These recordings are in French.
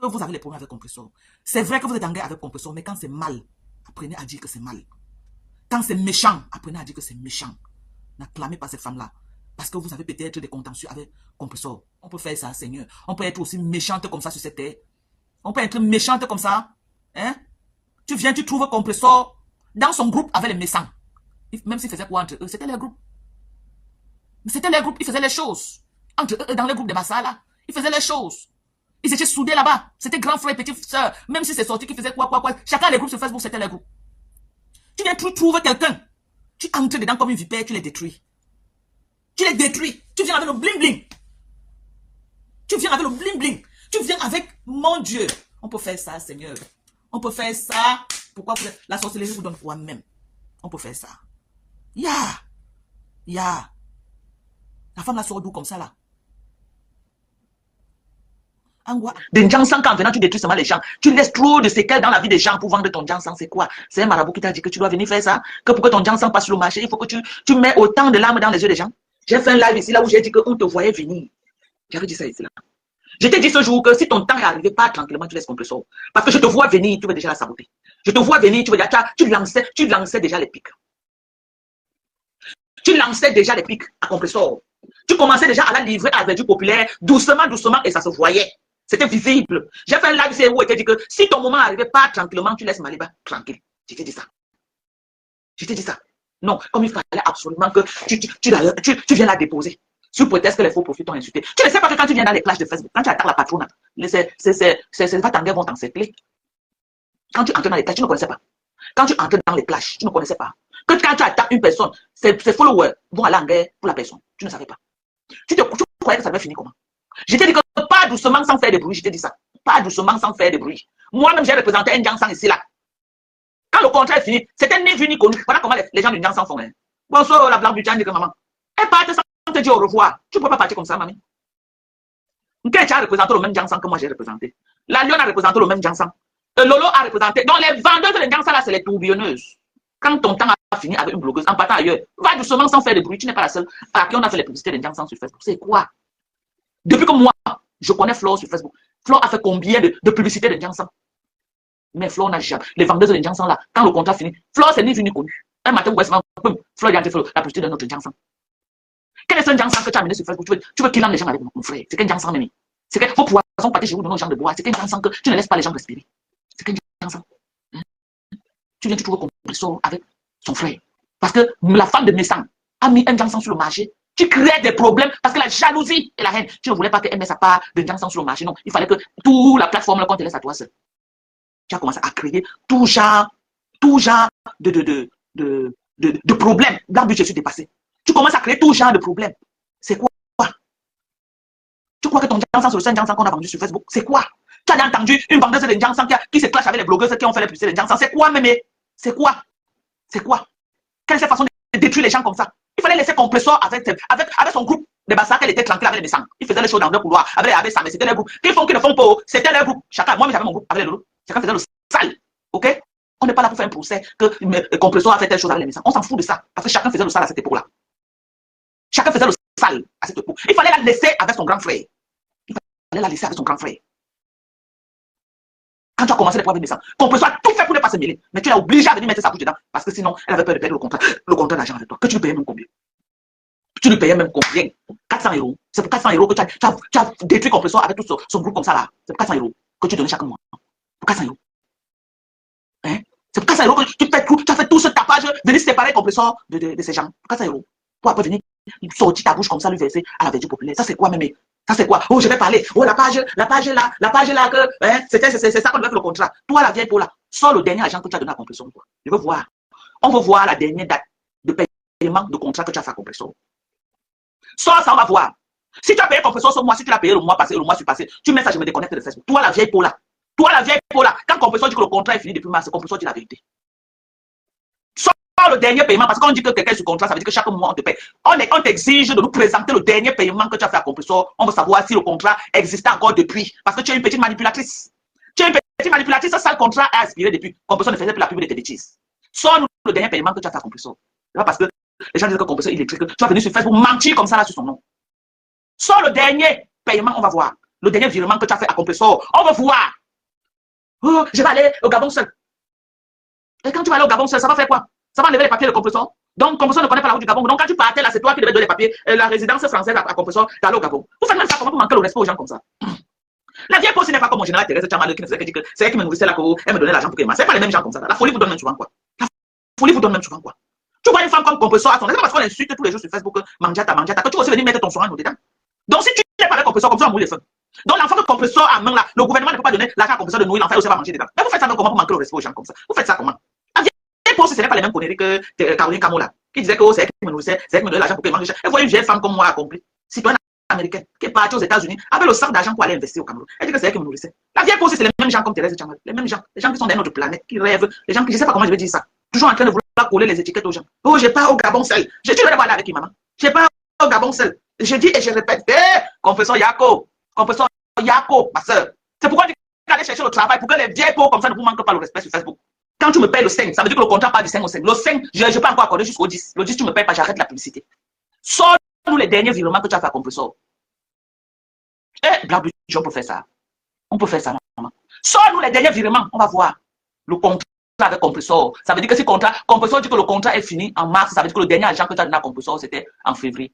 vous avez les problèmes avec compresseur. C'est vrai que vous êtes en guerre avec compresseur, mais quand c'est mal, apprenez à dire que c'est mal. Quand c'est méchant, apprenez à dire que c'est méchant. N'acclamez pas cette femme-là. Parce que vous avez peut-être des contentieux avec compresseur. On peut faire ça, Seigneur. On peut être aussi méchante comme ça sur cette terre. On peut être méchante comme ça. Hein? Tu viens, tu trouves compresseur dans son groupe avec les méchants. Même s'ils faisaient quoi entre eux, c'était leur groupe. C'était leur groupe, ils faisaient les choses. Entre eux, dans le groupe de Bassa, là, ils faisaient les choses. Ils étaient soudés là-bas. C'était grand frère, petite soeur. Même si c'est sorti, qui faisait quoi. Chacun des groupes sur Facebook, c'était leur groupe. Tu viens, tu trouves quelqu'un. Tu entres dedans comme une vipère, tu les détruis. Tu les détruis. Tu viens avec le bling-bling. Tu viens avec le bling-bling. Tu viens avec, mon Dieu. On peut faire ça, Seigneur. On peut faire ça. Pourquoi la sorcellerie vous donne quoi même? On peut faire ça. Ya. La femme la sort d'où comme ça là? Des gens sans quand venant, tu détruis seulement les gens. Tu laisses trop de séquelles dans la vie des gens pour vendre ton jansan. C'est quoi? C'est un marabout qui t'a dit que tu dois venir faire ça? Que pour que ton jansan passe sur le marché, il faut que tu mets autant de larmes dans les yeux des gens. J'ai fait un live ici là où j'ai dit qu'on te voyait venir. J'avais dit ça ici là. Je t'ai dit ce jour que si ton temps est arrivé, pas tranquillement, tu laisses compresseur. Parce que je te vois venir, tu veux déjà la saboter. Je te vois venir, tu veux déjà, tu lançais déjà les pics. Tu lançais déjà les pics à compresseur. Tu commençais déjà à la livrer avec du populaire, doucement, et ça se voyait. C'était visible. J'ai fait un live ici où il t'a dit que si ton moment arrivait, pas tranquillement, tu laisses Maliba tranquille. Je t'ai dit ça. Je t'ai dit ça. Non, comme il fallait absolument que tu viennes la déposer. Sous prétexte que les faux profits t'ont insulté. Tu ne sais pas que quand tu viens dans les clashs de Facebook, quand tu attaques la patronne, ces va-t-en-guerre vont t'encercler. Quand tu entres dans les clashs, tu ne connaissais pas. Quand tu entres dans les clashs, tu ne connaissais pas. Que quand tu attaques une personne, ses followers vont aller en guerre pour la personne. Tu ne savais pas. Tu croyais que ça devait finir comment? Je t'ai dit que pas doucement sans faire de bruit. Je t'ai dit ça. Pas doucement sans faire de bruit. Moi-même, j'ai représenté un Jansan ici là. Quand le contrat est fini, c'était ni vu ni connu. Voilà comment les gens du Jansan font. Hein. Bonsoir, la blanche du Tchad, dit que maman. Elle part sans te dire au revoir. Tu ne peux pas partir comme ça, mamie. Quand tu as représenté le même Jansan que moi j'ai représenté. La Lyon a représenté le même Jansan. Lolo a représenté. Donc les vendeuses de Jansan là, c'est les tourbillonneuses. Quand ton temps a fini avec une blogueuse en partant ailleurs, va doucement sans faire de bruit. Tu n'es pas la seule à qui on a fait les publicités de Jansan sur Facebook. C'est quoi? Depuis que moi, je connais Flore sur Facebook. Flore a fait combien de publicités de Jansan? Mais Flore n'a jamais. Les vendeuses de Jansan là, quand le contrat finit, Flore c'est ni vu ni connu. Un matin, Flore a fait la publicité de notre Jansan. Quel est ce Jansan que tu as amené sur Facebook? Tu veux qu'il ait les gens avec mon frère? C'est qu'un Jansan même. C'est que vos poissons partis chez vous de nos gens de bois. C'est qu'un Jansan que tu ne laisses pas les gens respirer. C'est qu'un Jansan. Tu viens, tu trouves compresseur avec son frère. Parce que la femme de Messan a mis un Jansan sur le marché. Tu crées des problèmes parce que la jalousie et la haine, tu ne voulais pas qu'elle mette sa part de Jansan sur le marché. Non, il fallait que toute la plateforme qu'on te laisse à toi seul. Tu as commencé à créer tout genre de problèmes. Dans le but, je suis dépassé. Tu commences à créer tout genre de problèmes. C'est quoi? Tu crois que ton Jansan, c'est le seul Jansan qu'on a vendu sur Facebook? C'est quoi? Tu as entendu une vendeuse de Jansan qui se clash avec les blogueuses qui ont fait les publicités de Jansan? C'est quoi, mémé? C'est quoi? C'est quoi? Quelle est cette façon de détruire les gens comme ça? Il fallait laisser compresseur avec son groupe de Bassa, qu'elle était tranquille avec les méchants. Ils faisaient les choses dans le couloir avec ça, mais c'était leur groupe. Qu'ils font, qu'ils ne font pas, c'était leur groupe. Chacun, moi, j'avais mon groupe avec les loulous. Chacun faisait le sale. Ok? On n'est pas là pour faire un procès que le compresseur a fait telle chose avec les méchants. On s'en fout de ça. Parce que chacun faisait le sale à cette époque-là. Chacun faisait le sale à cette époque. Il fallait la laisser avec son grand frère. Il fallait la laisser avec son grand frère. Quand tu as commencé les problèmes de méchants, compresseur a tout fait pour ne pas se mêler. Mais tu l'as obligé à venir mettre sa bouche dedans. Parce que sinon, elle avait peur de perdre le contrat d'argent avec toi. Que tu lui payais même combien? Tu lui payais même combien? 400 €. C'est pour 400 € que tu as détruit compresseur avec tout son groupe comme ça là. C'est pour 400 € que tu donnais chaque mois. Pour 400 €. Hein? C'est pour 400 € que tu as fait tout ce tapage, venir séparer compresseur de ces gens. Pour 400 €. Pour après venir sortir ta bouche comme ça, lui verser à la verdure populaire. Ça c'est quoi, mémé? Ça c'est quoi? Oh, je vais parler. Oh, la page là, que hein, c'est ça qu'on devait faire le contrat. Toi, la vieille pour là, sors le dernier agent que tu as donné à compresseur. Je veux voir. On veut voir la dernière date de paiement de contrat que tu as fait à compresseur. Sors ça, on va voir. Si tu as payé compresseur ce mois, si tu l'as payé le mois passé, le mois passé, tu mets ça, je me déconnecte de Facebook. Toi, la vieille pour là. Toi, la vieille pour là. Quand compresseur dit que le contrat est fini depuis mars, compresseur dit la vérité. Sors le dernier paiement, parce qu'on dit que quelqu'un est sur contrat, ça veut dire que chaque mois on te paye. On t'exige de nous présenter le dernier paiement que tu as fait à compresseur. On veut savoir si le contrat existait encore depuis. Parce que tu es une petite manipulatrice. Tu es une petite manipulatrice, ça le contrat a aspiré depuis. Compresseur ne faisait plus la pub de tes bêtises. Sors le dernier paiement que tu as fait à compresseur. C'est pas parce que les gens disent que compresseur électrique, tu vas venir sur Facebook mentir comme ça là sur son nom. Sors le dernier paiement, on va voir. Le dernier virement que tu as fait à compresseur, on va voir. Oh, je vais aller au Gabon seul. Et quand tu vas aller au Gabon seul, ça va faire quoi? Ça va enlever les papiers de compresseur. Donc, compresseur ne connaît pas la route du Gabon. Donc, quand tu partais là, c'est toi qui devais donner les papiers, la résidence française à compresseur d'aller au Gabon. Vous faites même ça comment vous manquez le respect aux gens comme ça? La vieille poste n'est pas comme mon général Thérèse Tchamal qui ne faisait que dire que c'est elle qui me nourrissait là, elle me donnait l'argent pour que c'est pas les mêmes gens comme ça. La folie vous donne même souvent quoi? La folie vous donne même souvent quoi? Tu vois une femme comme compresseur à son parce qu'on insulte tous les jours sur Facebook, mangiata, que tu vas aussi venir mettre ton soin dedans. Donc, si tu n'es pas avec compresseur, comme ça, on mouille les feux. Donc, l'enfant que compresseur à main là, le gouvernement ne peut pas donner l'argent à compresseur de nourrir l'enfant, aussi va manger dedans. Mais vous faites ça comment pour manquer le respect aux gens comme ça? Vous faites ça comment? La vieille poste, ce n'est pas les mêmes conneries que Caroline Kamola, qui disait que c'est elle qui me nourrissait, c'est elle qui me donnait l'argent pour qu'elle mange. Elle voit une vieille femme comme moi accomplie, citoyenne américaine, qui est partie aux États-Unis avec le sac d'argent pour aller investir au Cameroun. Elle dit que c'est elle qui me nourrissait. La vieille poste, c'est les mêmes gens comme Thérèse Tchamal, les mêmes gens, les gens qui sont dans notre planète, qui rêvent, les gens qui, je ne sais pas comment je vais dire ça, toujours en train de vouloir coller les étiquettes aux gens. Oh, j'ai pas au Gabon seul. Tu devrais aller avec qui, maman? J'ai pas au Gabon seul. Je dis et je répète, confesseur Yako, ma soeur. C'est pourquoi tu aller chercher le travail pour que les vieilles pauvres comme ça ne vous manquent pas le respect sur Facebook. Quand tu me payes le 5, ça veut dire que le contrat part du 5 au 5. Le 5, je ne peux pas encore accorder jusqu'au 10. Le 10, tu ne me payes pas, j'arrête la publicité. Sors-nous les derniers virements que tu as fait à compresseur. Blague, on peut faire ça. On peut faire ça, maman. Sors-nous les derniers virements, on va voir. Le contrat avec compresseur. Ça veut dire que si compresseur dit que le contrat est fini en mars, ça veut dire que le dernier argent que tu as donné à compresseur, c'était en février.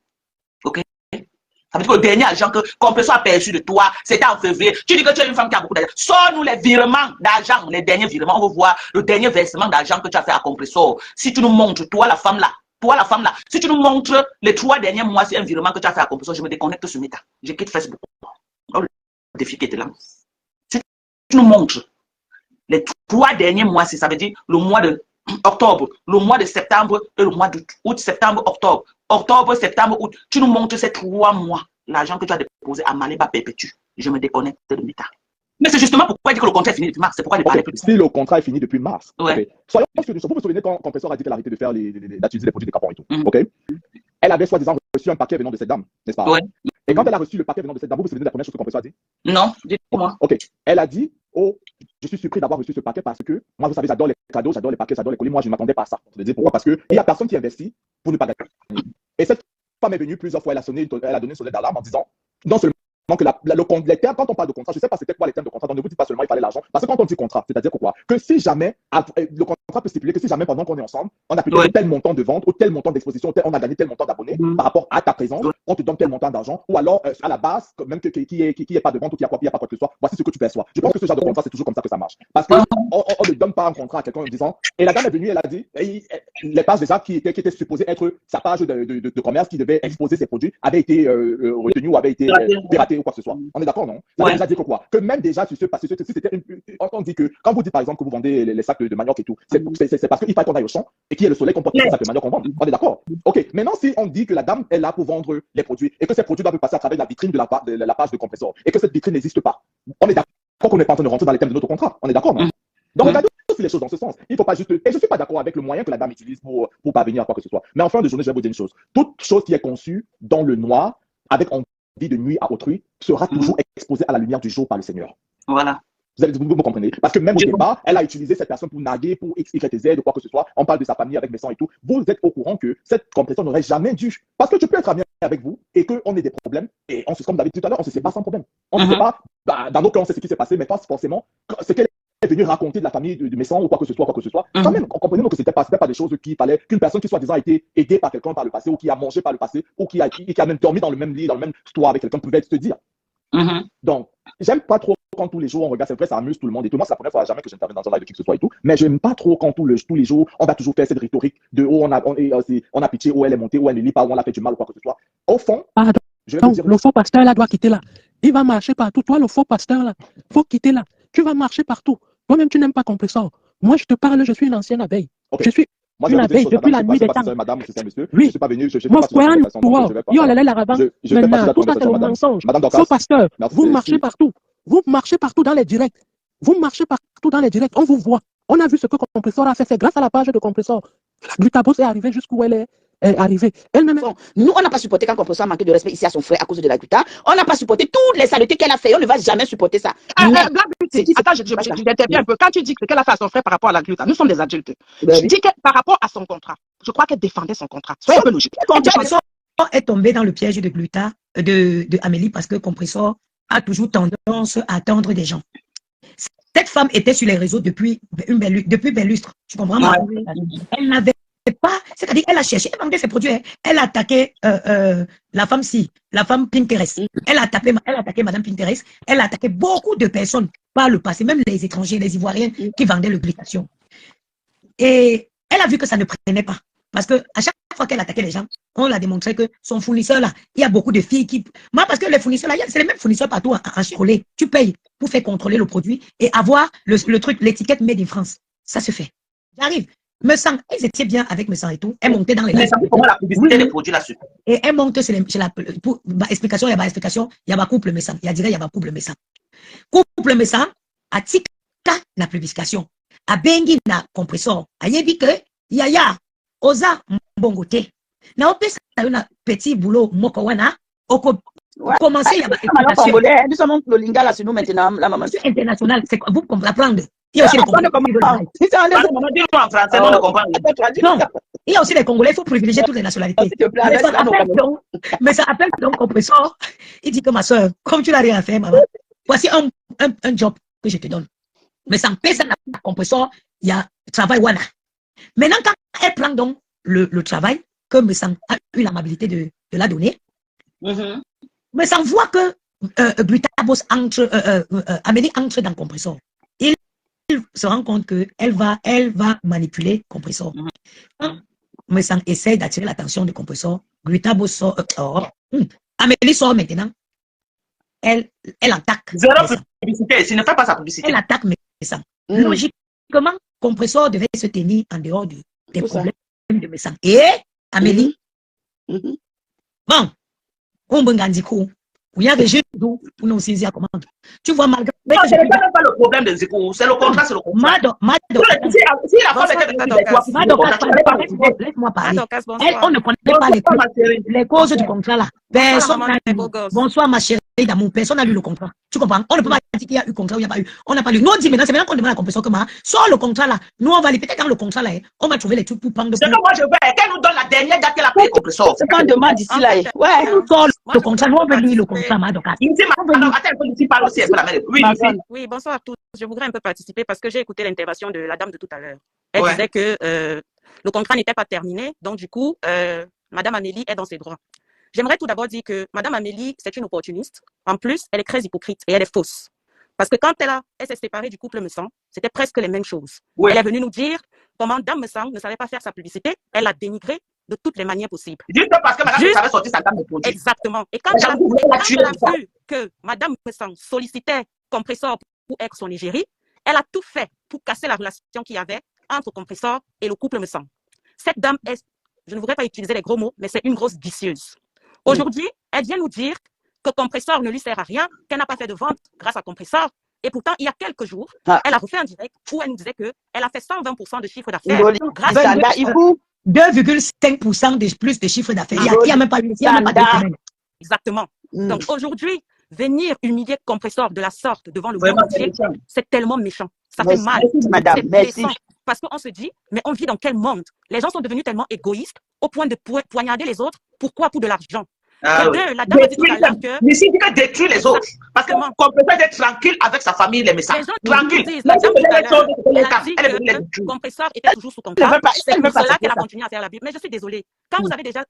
Ok? Ça veut dire que le dernier argent que compresseur a perçu de toi, c'était en février. Tu dis que tu es une femme qui a beaucoup d'argent. Sors-nous les virements d'argent, les derniers virements. On veut voir le dernier versement d'argent que tu as fait à compresseur. Si tu nous montres, toi la femme là, si tu nous montres les 3 derniers mois, c'est un virement que tu as fait à compresseur, je me déconnecte sur Meta. Je quitte Facebook. Oh, le défi qui était là. Si tu nous montres les 3 derniers mois, ça veut dire le mois de octobre, le mois de septembre et le mois d'août. Août, septembre, octobre. Octobre, septembre, août. Tu nous montres ces 3 mois, l'argent que tu as déposé à Maléba perpétue. Je me déconnecte de Meta. Mais c'est justement pourquoi il dit que le contrat est fini depuis mars. C'est pourquoi il parlait plus. Si le contrat est fini depuis mars, ouais. Soyons sûrs, vous vous souvenez quand compresseur a dit qu'elle arrêtait de faire d'utiliser les produits de Capon et tout. Okay? Elle avait soi-disant reçu un paquet venant de cette dame, n'est-ce pas? Ouais. Et quand elle a reçu le paquet venant de cette dame, vous vous souvenez de la première chose que compresseur a dit? Non, dites-moi. Ok. Elle a dit, oh, je suis surpris d'avoir reçu ce paquet parce que moi, vous savez, j'adore les cadeaux, j'adore les paquets, j'adore les colis. Moi, je ne m'attendais pas à ça. Je veux dire pourquoi? Parce qu'il n'y a personne qui investit pour ne pas gagner. Et cette femme est venue plusieurs fois, elle a donné son aide d'alarme en disant, non seulement que les termes, quand on parle de contrat, je ne sais pas c'était quoi les termes de contrat, donc ne vous dites pas seulement il fallait l'argent, parce que quand on dit contrat, c'est-à-dire quoi? Que si jamais, le contrat peut stipuler que si jamais pendant qu'on est ensemble, on a plutôt tel montant de vente, ou tel montant d'exposition, on a gagné tel montant d'abonnés par rapport à ta présence, on te donne tel montant d'argent, ou alors à la base, même qu'il n'y ait pas de vente ou qu'il n'y a pas quoi que ce soit, voici ce que tu perçois. Je pense que ce genre de contrat, c'est toujours comme ça que ça marche. Parce qu'on ne donne pas un contrat à quelqu'un en disant, et la dame est venue, elle a dit, les pages déjà qui étaient supposées être sa page de commerce qui devait exposer ses produits avaient été retenues ou avaient été piratées ou quoi que ce soit. On est d'accord, non? Ça veut déjà dire que quoi? Que même déjà, si c'était on dit que, quand vous dites par exemple que vous vendez les sacs de manioc et tout, c'est parce qu'il fallait qu'on aille au champ et qu'il y ait le soleil qu'on porte les sacs de manioc qu'on vend. On est d'accord? Ok. Maintenant, si on dit que la dame est là pour vendre les produits et que ces produits doivent passer à travers la vitrine de la page de compresseur et que cette vitrine n'existe pas, on est d'accord qu'on n'est pas en train de rentrer dans les thèmes de notre contrat. On est d'accord, non? Donc, regardez aussi les choses dans ce sens. Il ne faut pas juste. Et je ne suis pas d'accord avec le moyen que la dame utilise pour parvenir à quoi que ce soit. Mais en fin de journée, je vais vous dire une chose. Toute chose qui est conçue dans le noir, avec envie de nuire à autrui, sera toujours exposée à la lumière du jour par le Seigneur. Voilà. Vous me comprenez? Parce que même au départ, elle a utilisé cette personne pour naguer, pour X, Y, Z, quoi que ce soit. On parle de sa famille avec Messan et tout. Vous êtes au courant que cette compréhension n'aurait jamais dû. Parce que tu peux être ami avec vous et qu'on ait des problèmes. Et on se, comme David tout à l'heure, on se sépare sans problème. On ne sait pas, dans nos cas, on sait ce qui s'est passé, mais pas forcément ce qu'elle est venue raconter de la famille de Messan ou quoi que ce soit, Quand même, on comprenait que c'était pas des choses qu'il fallait qu'une personne qui soit déjà été aidée par quelqu'un par le passé ou qui a mangé par le passé ou qui a même dormi dans le même lit, dans le même toit avec quelqu'un pouvait se dire. Donc, j'aime pas trop quand tous les jours on regarde, c'est vrai, ça amuse tout le monde et tout. Moi, c'est la première fois jamais que j'interviens dans un live de qui que ce soit et tout. Mais j'aime pas trop quand tous les jours on va toujours faire cette rhétorique de oh, on a pitié, où elle est montée, où elle ne lit pas, où on a fait du mal ou quoi que ce soit. Au fond, je vais dire, le faux pasteur là doit quitter là. Il va marcher partout. Toi, le faux pasteur là, faut quitter là. Tu vas marcher partout. Toi-même, tu n'aimes pas compresseur. Moi, je te parle, je suis une ancienne abeille. Okay. Je suis une abeille depuis la nuit des temps. Madame, c'est monsieur. Oui. Je suis pas venu. Moi, maintenant, tout ça, c'est le mensonge. Faux pasteur, vous marchez partout. Vous marchez partout dans les directs. Vous marchez partout dans les directs. On vous voit. On a vu ce que compresseur a fait. C'est grâce à la page de compresseur. Glutabos est arrivé jusqu'où elle est arrivée. Elle-même. Bon, nous, on n'a pas supporté quand compresseur a manqué de respect ici à son frère à cause de la gluta. On n'a pas supporté toutes les saletés qu'elle a fait. On ne va jamais supporter ça. Attends, j'interviens un peu. Quand tu dis que qu'elle a fait à son frère par rapport à la gluta, nous sommes des adultes. Je dis que par rapport à son contrat, je crois qu'elle défendait son contrat. Soyez un peu logique. Compresseur est tombé dans le piège de gluta de Amélie parce que compresseur a toujours tendance à attendre des gens. Cette femme était sur les réseaux depuis bel lustre. Tu comprends, moi? Elle n'avait pas, c'est-à-dire elle a cherché, elle vendait ses produits, hein. Elle a attaqué la femme Pinterest. Elle a attaqué Madame Pinterest. Elle a attaqué beaucoup de personnes par le passé, même les étrangers, les Ivoiriens qui vendaient l'obligation. Et elle a vu que ça ne prenait pas. Parce que à chaque fois qu'elle attaquait les gens, on l'a démontré que son fournisseur là, il y a beaucoup de filles qui. Moi, parce que les fournisseurs là, c'est les mêmes fournisseurs partout en Chirolais. Tu payes pour faire contrôler le produit et avoir le truc, l'étiquette Made in France. Ça se fait. J'arrive. Me sent, ils étaient bien avec me sent et tout. Elle montait dans les. Mais ça fait comment la publicité des produits là-dessus? Et elle monte chez la. Pour explication, il y a pas explication, il y a pas couple me sent. Il y a direct, il y a pas couple me sent. Couple me sent, à tika la publication. À bengi na compresseur. À yebi que, yaya. Oza mbongote. Na opesa un petit boulot mokowana. Oko commencer à nous sommes le lingala sur nous maintenant la maman. C'est international, c'est quoi vous comprendre. Il y a aussi les Congolais. Non, il y a aussi les Congolais, il faut privilégier toutes les nationalités. Mais ça appelle donc compresseur. Il dit que ma soeur, comme tu n'as rien à faire, maman, voici un job que je te donne. Mais sans payer ça, compresseur, il y a travail wana. Maintenant, quand elle prend donc le travail, que me semble a eu l'amabilité de la donner, me semble voit que Butabos entre, Amélie entre dans le compresseur. Il se rend compte qu'elle va manipuler le compresseur. Me semble essaye d'attirer l'attention du compresseur. Butabos sort, Amélie sort maintenant. Elle attaque. Zéro publicité, s'il ne fait pas sa publicité. Elle attaque me semble. Logiquement, compresseur devait se tenir en dehors des problèmes de me semble. Et Amélie, bon, on bengandiko, il y a des jeunes pour nous saisir à commande. Tu vois, malgré. Non, ce n'est pas le problème de Ziko, c'est le contrat, c'est le contrat. Si la femme était laisse-moi parler. On ne connaît pas les causes du contrat là. Personne n'a lu. Bonsoir ma chérie d'amour, personne n'a lu le contrat. Tu comprends? On ne peut pas dire qu'il y a eu contrat ou il n'y a pas eu. On n'a pas lu. Nous on dit maintenant, c'est maintenant qu'on demande la compréhension que sort le contrat là. Nous on va aller peut-être dans le contrat là. On va trouver les trucs pour prendre. C'est que moi je veux qu'elle nous donne la dernière date qu'elle a payé compresseur. C'est qu'on demande ici là. Ouais. Nous sort le contrat. Nous on veut lire le contrat, madame. Oui, bonsoir à tous. Je voudrais un peu participer parce que j'ai écouté l'intervention de la dame de tout à l'heure. Elle disait que le contrat n'était pas terminé. Donc, du coup, Madame Amélie est dans ses droits. J'aimerais tout d'abord dire que Madame Amélie, c'est une opportuniste. En plus, elle est très hypocrite et elle est fausse. Parce que quand elle s'est séparée du couple Messang, c'était presque les mêmes choses. Oui. Elle est venue nous dire comment Dame Messang ne savait pas faire sa publicité. Elle l'a dénigrée de toutes les manières possibles. Juste parce que Madame Messang avait sorti sa gamme de produits. Exactement. Et quand elle a vu que Madame Messang sollicitait compresseur pour être son égérie, elle a tout fait pour casser la relation qu'il y avait entre compresseur et le couple Messang. Cette dame est, je ne voudrais pas utiliser les gros mots, mais c'est une grosse vicieuse. Aujourd'hui, elle vient nous dire que compresseur ne lui sert à rien, qu'elle n'a pas fait de vente grâce à compresseur. Et pourtant, il y a quelques jours, elle a refait un direct où elle nous disait qu'elle a fait 120% de chiffre d'affaires grâce à 2,5% de plus de chiffre d'affaires. Il n'y a même pas eu. Exactement. Donc aujourd'hui, venir humilier compresseur de la sorte devant le monde entier, c'est tellement méchant. Ça fait mal. Madame, merci. Parce qu'on se dit, mais on vit dans quel monde? Les gens sont devenus tellement égoïstes au point de poignarder les autres. Pourquoi? Pour de l'argent. La dame a dit tout à l'heure que. Mais si tu détruire les autres, parce qu'on peut pas être tranquille avec sa famille, les messages. Tranquille. La dame tout à l'heure, elle a dit que le compresseur était toujours sous contrat. C'est pour cela qu'elle a continué à faire la Bible. Mais je suis désolée. Quand vous avez déjà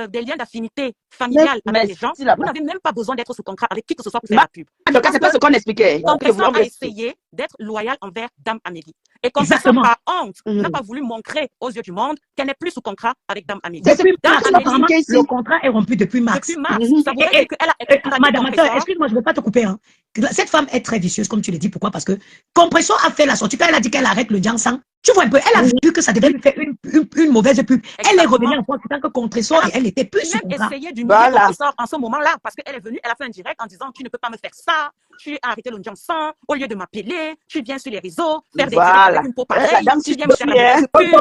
des liens d'affinité familiale avec les gens, vous n'avez même pas besoin d'être sous contrat avec qui que ce soit pour faire la pub. C'est pas ce qu'on expliquait. Compresseur a essayé d'être loyal envers Dame Amélie. Et compresseur, par honte, n'a pas voulu montrer aux yeux du monde qu'elle n'est plus sous contrat avec Dame Amélie. Le contrat est rompu depuis mars. Depuis mars. Ça voudrait dire qu'elle a Madame, excuse-moi, je ne veux pas te couper. Cette femme est très vicieuse, comme tu l'as dit. Pourquoi? Parce que compresseur a fait la sortie. Quand elle a dit qu'elle arrête le Jansan, tu vois un peu, elle a vu que ça devait lui faire une mauvaise pub. Elle est revenue en tant que compresseur et elle n'était plus sous contrat. Elle essayait d'humilier compresseur en ce moment-là parce qu'elle est venue, elle a fait un direct en disant tu ne peux pas me faire ça, tu as arrêté le Jansan, au lieu de m'appeler, tu viens sur les réseaux, faire des directs avec une peau pareille, tu viens me faire la pub.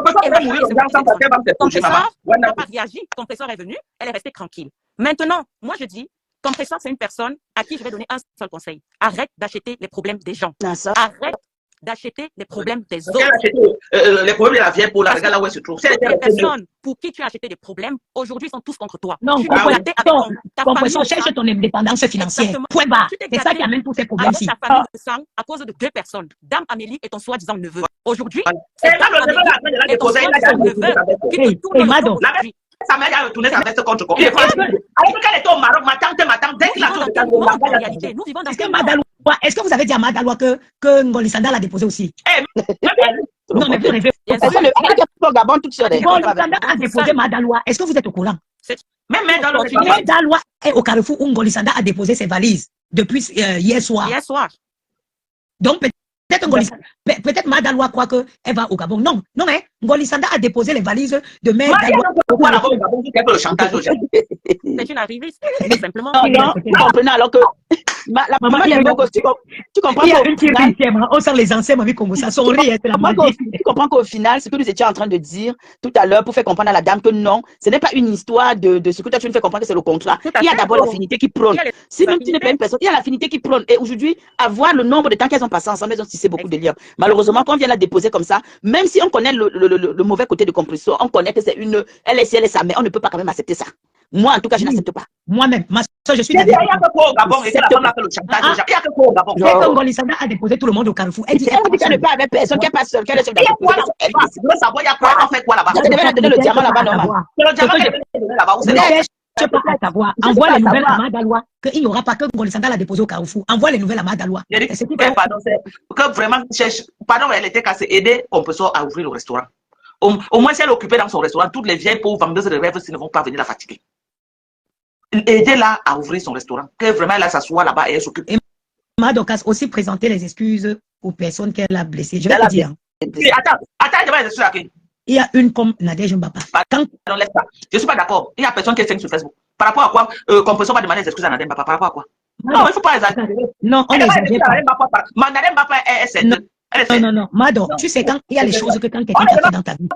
Compresseur n'a pas réagi, compresseur est venu, elle est restée tranquille. Maintenant, moi je dis, compresseur c'est une personne à qui je vais donner un seul conseil. Arrête d'acheter les problèmes des gens. Arrête d'acheter les problèmes des Elle a autres. acheté les problèmes de la vieille pour la regarde là où elle se trouve. Toutes les personnes pour qui tu as acheté des problèmes, aujourd'hui, sont tous contre toi. Non, Tu t'es gâté avec ta famille. cherche ton indépendance financière. Exactement. Point barre. Tu t'es C'est ça gâté qui amène tous ces avec problèmes-ci. ta famille de sang à cause de deux personnes, Dame Amélie et ton soi-disant neveu. Aujourd'hui, Et c'est là, Dame le neveu là, elle a Amélie et ton déposé, elle a soi-disant déposé neveu sa veste. qui te tournent le Mado, dos aujourd'hui. Sa mère a retourné sa veste contre quoi? Alors qu'elle était au Maroc, ma tante, dès qu'il a Nous vivons tourné dans sa quel monde en veste. réalité? Nous vivons dans Est-ce que quel monde? Madaloua, est-ce que vous avez dit à Madaloua que Ngolisanda l'a déposé aussi? Non, mais vous rêvez. Bien Elle sûr. est au Gabon toute seule. Ngolisanda a déposé Madaloua. Est-ce que vous êtes au courant? Même dans le Madaloua est au Carrefour où Ngolisanda a déposé ses valises depuis hier soir. Hier soir. Donc, peut-être Madaloua croit qu'elle va au Gabon. Non, non, hein. Ngolisanda a déposé les valises de Mère Daloua. C'est une arriviste, tout simplement. Non, comprenez alors que la maman tu comprends Il y a qu'au une qui final, on sent les anciens mamies comme ça, sont rires, c'est la magie. tu comprends qu'au final, ce que nous étions en train de dire tout à l'heure pour faire comprendre à la dame que non, ce n'est pas une histoire de ce que toi tu nous fais comprendre que c'est le contrat. Il y a d'abord l'affinité qui prône. Si même tu n'es pas une personne, il y a l'affinité qui prône. Et aujourd'hui, à voir le nombre de temps qu'elles ont passé ensemble, elles ont tissé beaucoup de liens. Malheureusement, quand on vient la déposer comme ça, même si on connaît le mauvais côté de Compressor, on connaît que c'est une, elle est si elle est sa mère, on ne peut pas quand même accepter ça. Moi, en tout cas, je n'accepte pas. Moi-même, ma soeur, je suis Il y a que quoi au Gabon et que la femme a fait le chantage. Il y a que quoi au Gabon. Dès que Ngolisanda a déposé tout le monde au Carrefour, elle dit Elle dit qu'elle n'est pas avec personne, qu'elle n'est pas seule, qu'elle est seule. Il y a quoi là-bas? Je veux savoir, il y a quoi? On fait quoi là-bas? Elle devait la donner le diamant là-bas, normal. C'est le diamant qu'elle devait donner là-bas. Je ne peux pas savoir. Envoie les nouvelles à Madaloua qu'il n'y aura pas que Ngolisanda l'a déposé au Carrefour. Envoie les nouvelles à Madaloua. Il a dit que vraiment, pardon, elle était cassée, aider Compressor à ouvrir le restaurant. Au moins, si elle est occupée dans son restaurant, toutes les vieilles pauvres vendeuses de rêves ne vont pas venir la fatiguer. Aider-la à ouvrir son restaurant. Que vraiment, elle s'assoit là-bas et elle s'occupe. Et Madokas aussi présenter les excuses aux personnes qu'elle a blessées. Je vais te dire. Attends, je vais dire ça. Il y a une comme Nadège Mbapa. Je ne suis pas d'accord. Il y a personne qui est sur Facebook. Par rapport à quoi Compressor va demander des excuses à Nadège Mbapa? Par rapport à quoi? Non, il ne faut pas exagérer. Non, on exagère pas. Nadège Mbapa est saine. Non. Mado, tu sais, quand il y a les choses que quand quelqu'un t'a fait dans ta vie,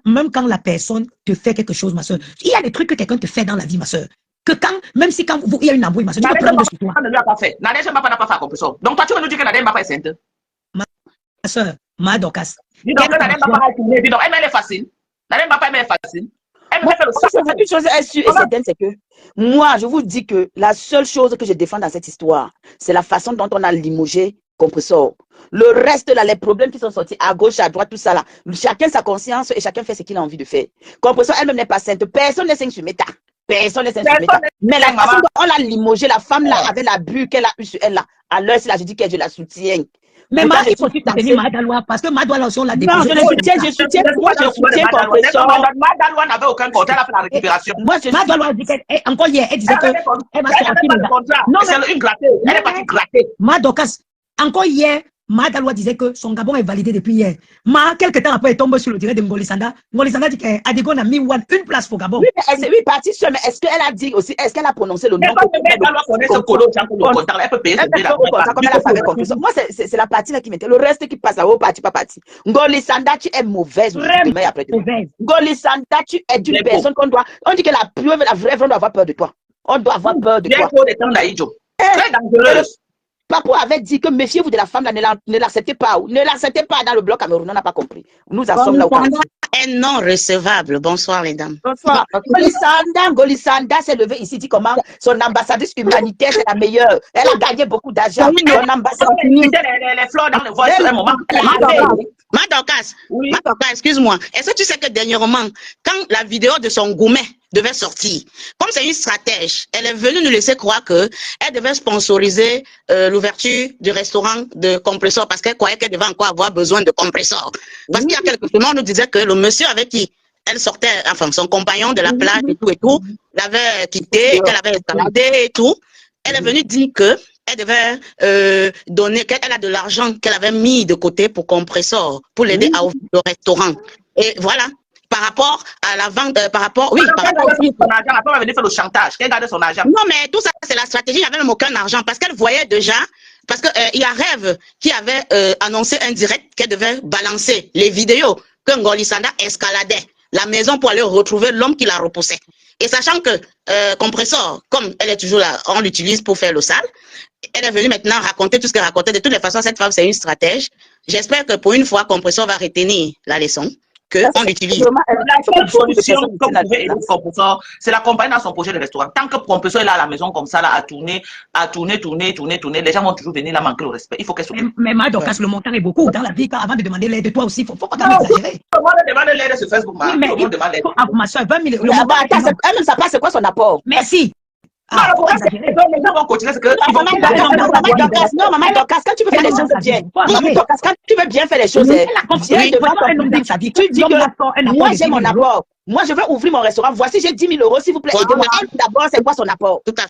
même quand la personne te fait quelque chose, ma soeur, il y a des trucs que quelqu'un te fait dans la vie, ma soeur. Que même si quand il y a une embrouille, ma soeur, tu peux prendre sur toi. Nadège Mbapa n'a pas fait à Compressor. Donc toi, tu veux nous dire que Nadège Mbapa est sainte? Ma soeur, Madokas. Dis donc, Nadège Mbapa a tourné. Dis donc, elle est facile. Nadège Mbapa est facile. Une chose est sûre et certaine, c'est que moi, je vous dis que la seule chose que je défends dans cette histoire, c'est la façon dont on a limogé Compressor. Le reste, là, les problèmes qui sont sortis à gauche, à droite, tout ça, là, chacun sa conscience et chacun fait ce qu'il a envie de faire. Compressor elle-même n'est pas sainte. Personne n'est sainte sur Meta. Personne n'est sainte sur Meta. Mais la façon dont on l'a limogé, la femme, là, avec la bulle qu'elle a eue sur elle, là, à l'heure, c'est là, je dis que je la soutiens. Mais moi, il faut soutenir Madaloua parce que Madaloua aussi, on l'a déposé. Non, je le soutiens, moi, je soutiens Compressor. Madaloua n'avait aucun contrat, elle a fait la récupération. Madaloua dit encore hier, elle disait qu'elle va sortir. Non, c'est une grattée. Elle est partie gratter. Madokas, encore hier, Madaloua disait que son Gabon est validé depuis hier. Quelques temps après, elle tombe sur le direct de Ngolisanda. Ngolisanda dit qu'Adigon a mis une place pour Gabon. Oui, mais elle est partie seule, mais est-ce qu'elle a dit aussi, est-ce qu'elle a prononcé le nom? Elle peut payer ce billet-là. Moi, c'est la partie là qui m'intéresse. Le reste qui passe là-haut, parti, pas parti. Ngolisanda, tu es mauvaise. Ngolisanda, tu es d'une personne qu'on doit. On dit que la preuve, la vraie, on doit avoir peur de toi. On doit avoir peur de toi. Très dangereuse. Papo avait dit que méfiez-vous de la femme, là, ne l'acceptez pas. Ne l'acceptez pas dans le bloc Cameroun, on n'a pas compris. Nous en sommes là au Cameroun. Est non recevable. Bonsoir, mesdames. Bonsoir. Golisanda s'est levée ici, dit comment son ambassadrice humanitaire, c'est la meilleure. Elle a gagné beaucoup d'argent. Son ambassadrice. Les fleurs dans le voile sur un moment. Madokas, excuse-moi. Est-ce que tu sais que dernièrement, quand la vidéo de son gourmet devait sortir, comme c'est une stratège, elle est venue nous laisser croire que elle devait sponsoriser l'ouverture du restaurant de Compressor parce qu'elle croyait qu'elle devait encore avoir besoin de Compressor. Parce qu'il y a quelques semaines, on nous disait que le monsieur avec qui elle sortait, enfin son compagnon de la plage et tout, l'avait quitté, qu'elle avait escaladé et tout. Elle est venue dire que elle devait donner, qu'elle a de l'argent qu'elle avait mis de côté pour Compressor, pour l'aider à ouvrir le restaurant. Et voilà. Par rapport à la vente, par rapport, oui, par rapport à elle venir faire le chantage, qu'elle garde son argent. Non, mais tout ça, c'est la stratégie, il n'y avait même aucun argent, parce qu'elle voyait déjà, parce que il y a Rêve qui avait annoncé un direct qu'elle devait balancer les vidéos que Ngolisanda escaladait. la maison pour aller retrouver l'homme qui la repoussait. Et sachant que Compressor, comme elle est toujours là, on l'utilise pour faire le sale, elle est venue maintenant raconter tout ce qu'elle racontait. De toutes les façons, cette femme, c'est une stratège. J'espère que pour une fois, Compressor va retenir la leçon qu'on l'utilise. La seule solution que vous pouvez aider Compressor, c'est l'accompagner dans son projet de restaurant. Tant que Compressor est là à la maison comme ça, là, à tourner, les gens vont toujours venir là manquer le respect. Il faut qu'elle s'occupe. Mais Madocas, le montant est beaucoup dans la vie. Avant de demander l'aide, toi aussi, il ne faut pas exagérer. Tout le monde demande l'aide sur Facebook. Tout le monde demande l'aide. Ma soeur, 20 000 elle ne sait pas c'est quoi son apport. Merci. Les gens vont continuer, c'est que. Non, maman Dorcas, quand tu veux faire les choses bien, quand tu veux bien faire les choses, tu dis que moi j'ai mon apport. Moi je veux ouvrir mon restaurant. Voici, j'ai 10 000 euros, s'il vous plaît. Aidez-moi. D'abord, c'est quoi son apport? Tout à